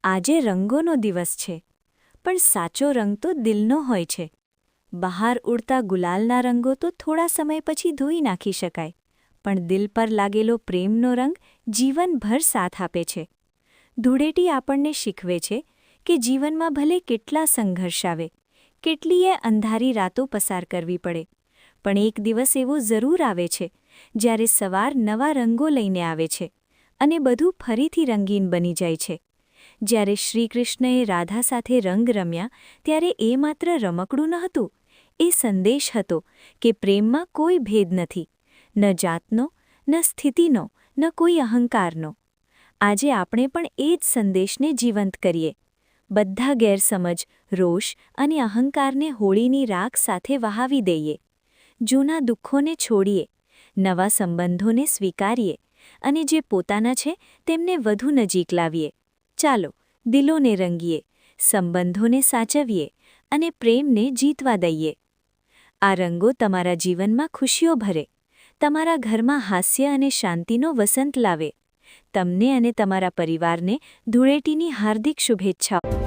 આજે રંગોનો દિવસ છે, પણ સાચો રંગ તો દિલનો હોય છે. બહાર ઉડતા ગુલાલના રંગો તો થોડા સમય પછી ધોઈ નાખી શકાય, પણ દિલ પર લાગેલો પ્રેમનો રંગ જીવનભર સાથ આપે છે. ધૂળેટી આપણને શીખવે છે કે જીવનમાં ભલે કેટલા સંઘર્ષ આવે, કેટલીય અંધારી રાતો પસાર કરવી પડે, પણ એક દિવસ એવો જરૂર આવે છે જ્યારે સવાર નવા રંગો લઈને આવે છે અને બધું ફરીથી રંગીન બની જાય છે. જ્યારે શ્રીકૃષ્ણએ રાધા સાથે રંગ રમ્યા ત્યારે એ માત્ર રમકડું ન હતું, એ સંદેશ હતો કે પ્રેમમાં કોઈ ભેદ નથી, ન જાતનો, ન સ્થિતિનો, ન કોઈ અહંકારનો. આજે આપણે પણ એ જ સંદેશને જીવંત કરીએ. બધા ગેરસમજ, રોષ અને અહંકારને હોળીની રાખ સાથે વહાવી દઈએ. જૂના દુઃખોને છોડીએ, નવા સંબંધોને સ્વીકારીએ અને જે પોતાના છે તેમને વધુ નજીક લાવીએ. ચાલો, દિલોને રંગીએ, સંબંધોને સાચવીએ અને પ્રેમને જીતવા દઈએ. આ રંગો તમારા જીવનમાં ખુશીઓ ભરે, તમારા ઘરમાં હાસ્ય અને શાંતિનો વસંત લાવે. તમને અને તમારા પરિવારને ધૂળેટીની હાર્દિક શુભેચ્છાઓ.